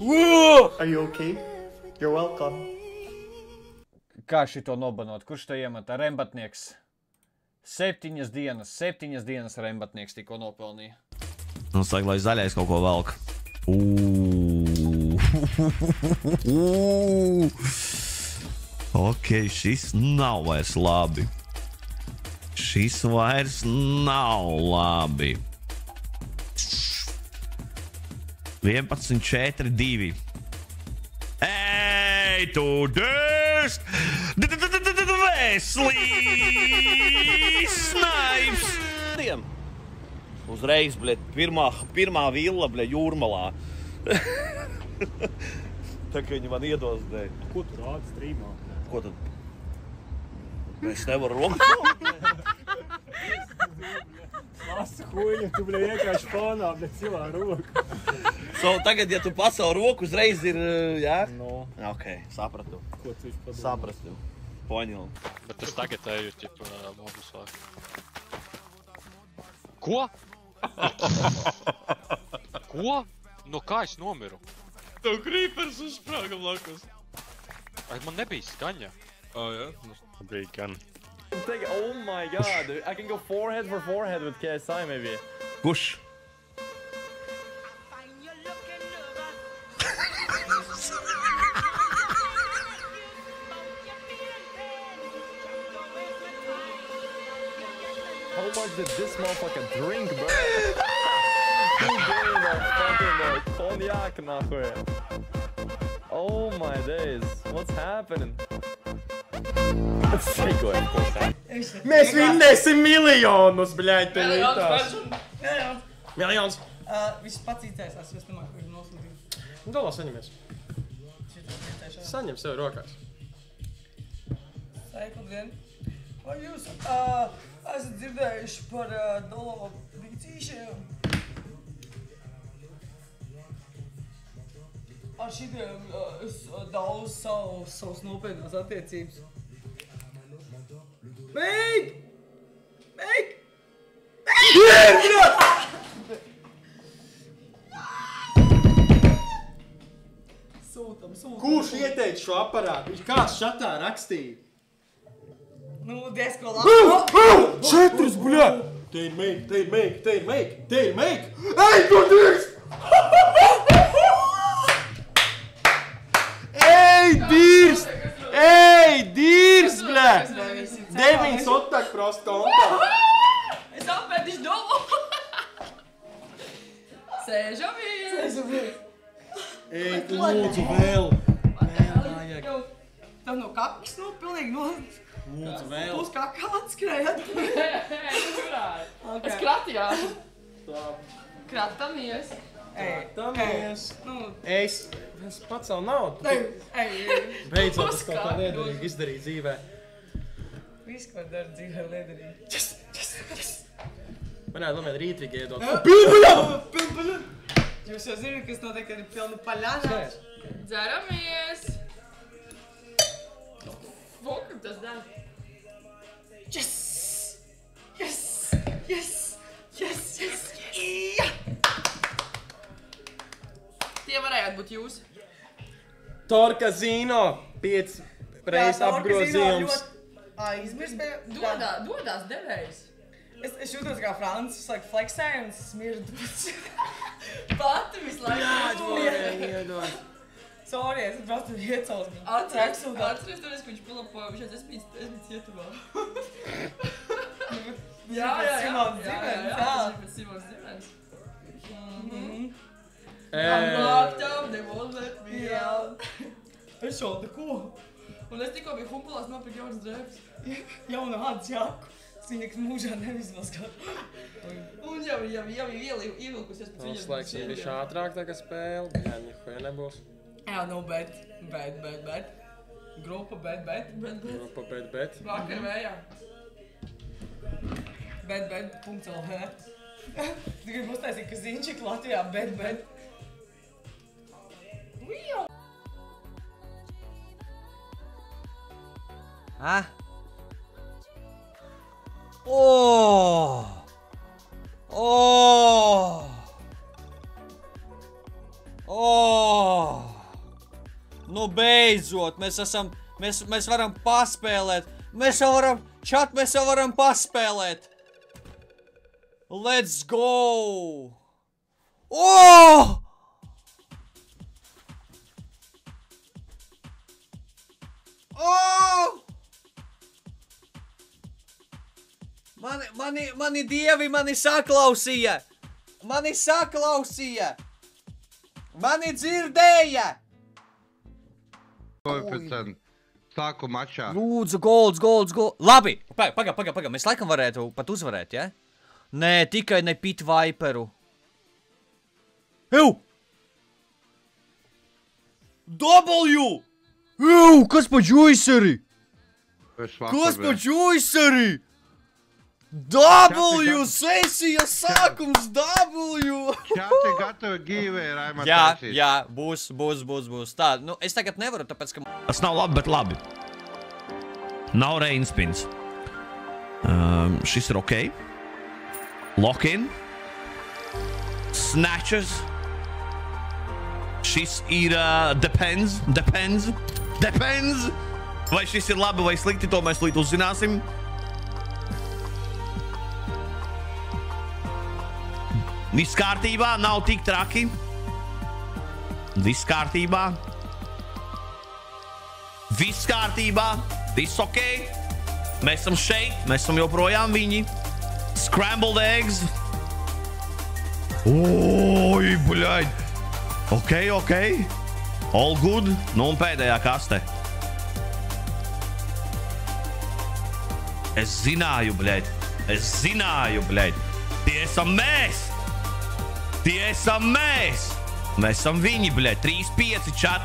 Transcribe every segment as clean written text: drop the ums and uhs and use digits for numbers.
Are you okay? You're welcome. Kā šito nobanot? Kurš to iemetā? Rembatnieks. 7 dienas rembatnieks tikko nopelnīja. Nu, saka, lai zaļais kaut ko velk. Ok, šis nav vairs labi. Šis vairs nav labi. 11, 4, 2. Ej, tu dēst! Wesley Snipes! Uzreiz, bļet, pirmā villa, bļet, Jūrmalā. Tā kā viņi man iedos, dēļ. Ko tu rādi streamā? Ko tad? Es nevaru roku. Lasa huļa, tu, bļet, vienkārši fonā, bļet, cilā roku. So, tagad, ja tu pasauli roku, uzreiz ir, jā? No. Ok, sapratu. Ko tu padomā? Sapratu. Poņil. Bet es tagad eju, tipu, modus vāk. Ko? Ko? No kā es nomiru? Tev creepers uzsprāga blakus. Man nebija skaņa. Jā? Bija gan. Oh my god, I can go forehead for forehead with KSI maybe. Kurš? How much did this motherfucker drink, bro? He gave that fucking cognac, нахуй. Oh my days, what's happening? Mēs vinnēsim miljonus, bļaļ, te lītās. Miljons. Viņš pats iztaisās, jo es domāju, ka viņš nosūtīja. Nu, dalā saņemies. Saņem sev rokās. Sveiki, labdien. Vai jūs esat dzirdējuši par dolāru brīcīšiem? Ar šitiem es daudz savas nopietnās attiecības. Beig! Beig! Sūtam. Kurš ieteica šo aparātu? Kāds šatā rakstīja? Nu, diezko labi. 4, bļā! Te ir make! Ej, tu dirst! Ej, dirst, bļā! 9 otak prost kontā. Es apēdišu domu. Sēžamies. Ej, tu lūdzu vēl. Vajag. Tev no kakas, nu, pilnīgi no... Lūdzu vēl. Plus kakā atskrēja. Es kratījās. Tā. Kratamies. Tamies. Es pats savu naudu. Beidzot, es kaut kā liederīgi izdarīju dzīvē. Viss, ko dara dzīvē liederīgi. Yes. Varētu domāt rītvīgi iedot. Pilnpaļa! Jūs jau zināt, kas notiek, kad ir pilna paļānā? Dzeramies. Fokam tas dara. Yes! Tie varētu būt jūs. Torka Zino, 5 reizes apgrozījums. Aizmirst, bet... Dodās devējs. Es jūtos kā Francis, saka, fleksēju un smirdu. Pati visu laiku. Sorry, es braucu iecauts. Atceries toreiz, ka viņš pilapoja, viņš esmu cietumā. Jā. Simons Dzimens. I'm locked up, they won't let me out. Es šaudu, ko? Un es tikko biju humpulās nopirkt jaunas drēbes. Jauna ādas jaku. Es viņu nekad mūžā neizmaskātu. Un jau ievilkusies pēc viņas. Noslēgsim bišķi ātrāk tā kā spēle. Jā, nihuja nebūs. Jā, no bet. Grupa bet. Grupa bet. Vakar vējā. Bet.lv. Tu gribi uztaisīt, ka Zinčik Latvijā bet. Oh! Nu, beidzot, mēs varam paspēlēt. Mēs jau varam paspēlēt. Let's go! Oh! Oh! Mani dievi mani saklausīja! Mani dzirdēja! Koeficient. Sāku mačā. Lūdzu, golds. Labi, paga, mēs laikam varētu pat uzvarēt, ja? Nē, tikai ne Pit Viperu. Ew! W! Ew, kas pa Juiceri? Kas pa Juiceri? W! Sesija sākums W! Čati gatavi gīvē, Raimond. Jā, būs. Tā, nu, es tagad nevaru, tāpēc, ka... Tas nav labi, bet labi. Nav rainspins. Šis ir ok. Lock in. Snatches. Šis ir depends. Vai šis ir labi vai slikti, to mēs līdz uzzināsim. Viss kārtībā, nav tik traki. Viss kārtībā. Viss kārtībā. Viss ok. Mēs esam šeit. Mēs esam joprojām viņi. Scrambled eggs. Oi, buļaļ. Ok. All good. Nu un pēdējā kaste. Es zināju, bļaļ. Tie esam mēs. Mēs esam viņi, bļaļ. 3-5, čat.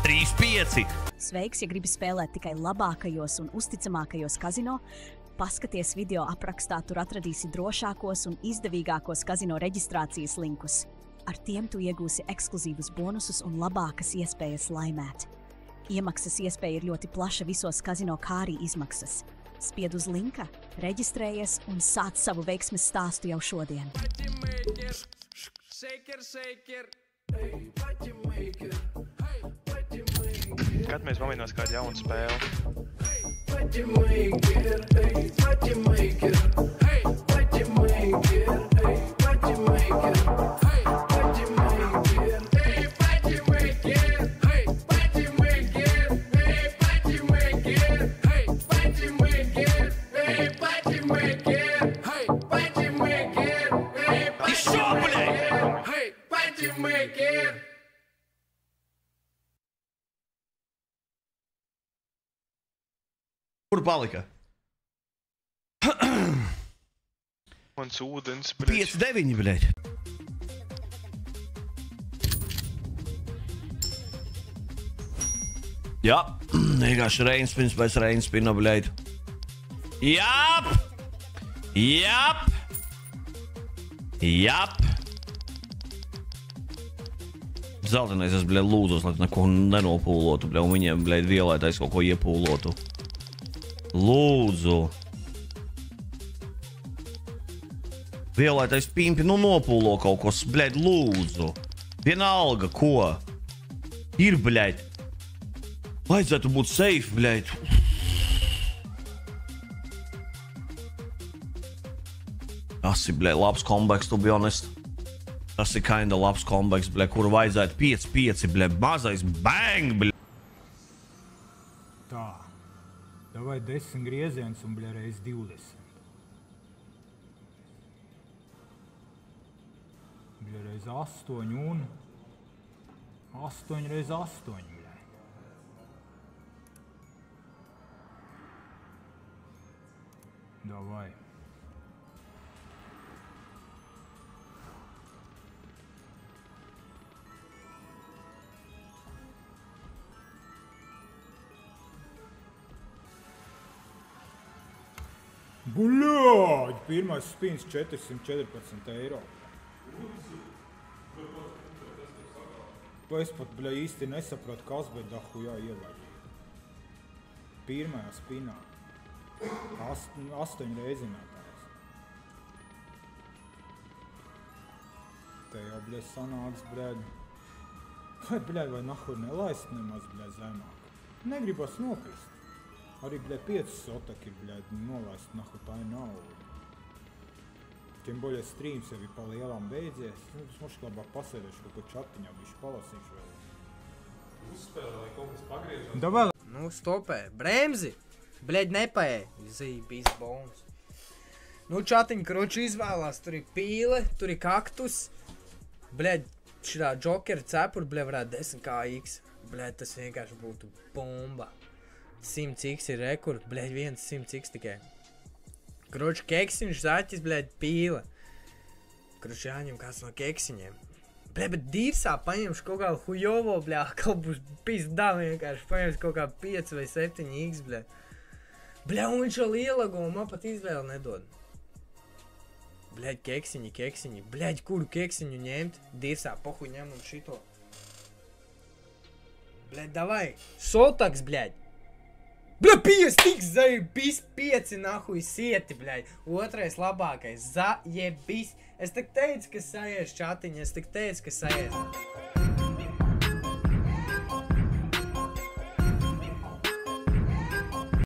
3-5. Sveiks, ja gribi spēlēt tikai labākajos un uzticamākajos kazino, paskaties video aprakstā, tur atradīsi drošākos un izdevīgākos kazino reģistrācijas linkus. Ar tiem tu iegūsi ekskluzīvus bonusus un labākas iespējas laimēt. Iemaksas iespēja ir ļoti plaša visos kazino, kā arī izmaksas. Spied uz linka, reģistrējies un sāc savu veiksmes stāstu jau šodien. Kad mēs pamēģinās kādu jaunu spēli? Kur palika? Mans ūdens, bļaļ. 5-9, bļaļ. Jā, vienkārši rainspins pēc rainspina, bļaļ. Jap! Zeltenais es, bļaļ, lūdzos, lai neko nenopūlotu, bļaļ, un viņiem, bļaļ, vielētais kaut ko iepūlotu. Lūdzu. Vielētais pimpi, nu nopūlo kaut ko, bļaļ, lūdzu. Vienalga, ko. Ir, bļaļ. Vajadzētu būt safe, bļaļ. Tas ir, bļaļ, labs comebacks, to be honest. Tas ir kinda labs comebacks, bļaļ, kuru vajadzētu 5-5, bļaļ, mazais bang, bļaļ. Tā. Davai 10 grieziens un, bļa, reiz 20. Bļa, reiz 8 un 8 reiz 8, bļa. Davai. Buļāģi! Pirmais spins 414 eiro. Es pat, bļa, īsti nesapratu, kas, bet dahujā ielaid. Pirmajā spinā. 8 reizinētājs. Te jau, bļa, sanāks, bļa. Bļaļ, vai nahuj nelaist nemaz, bļaļ, zemāk. Negribas nokrist. Arī, bļaļ, 5 sotaki, bļaļ, nolaist nahuj tā nauda. Tiem boļa streams jau ir pa lielām beidzies. Es moši labāk pasēdēšu kaut ko čatiņā, bišķi palasīšu vēl. Uzspēlē, lai kaut kas pagriežās. Davai! Nu, stopē. Bremzi! Bļaļ, nepaē. Zībīs bombs. Nu, čatiņi, kroči izvēlās. Tur ir pīle, tur ir kaktus. Bļaļ, šitā džokera cepura, bļaļ, varētu 10kx. Bļaļ, tas vienkārši būtu bomba. 100x ir rekord, bļaļ, 100x tikai. Kroči, keksiņš, zaķis, bļaļ, pīle. Kroči, jāņem kāds no keksiņiem. Bļaļ, bet dīrsā paņemšu kaut kādu hujovo, bļaļ, kaut būs pizdā vienkārši. Paņemšu kaut kā 5 vai 7x, bļaļ. Bļaļ, un viņš jau lielago, man pat izvēli nedod. Bļaļ, keksiņi. Bļaļ, kuru keksiņu ņemt? Dīrsā, pohu ņem un šito. Bļaļ, davai. Soltaks, bļaļ. Bļaļ, 5 tiks zajebis, 5 nahuj sieti, bļaļ. Otrais labākais, zajebis. Es tik teicu, ka sajies čatiņi, es tik teicu, ka sajies.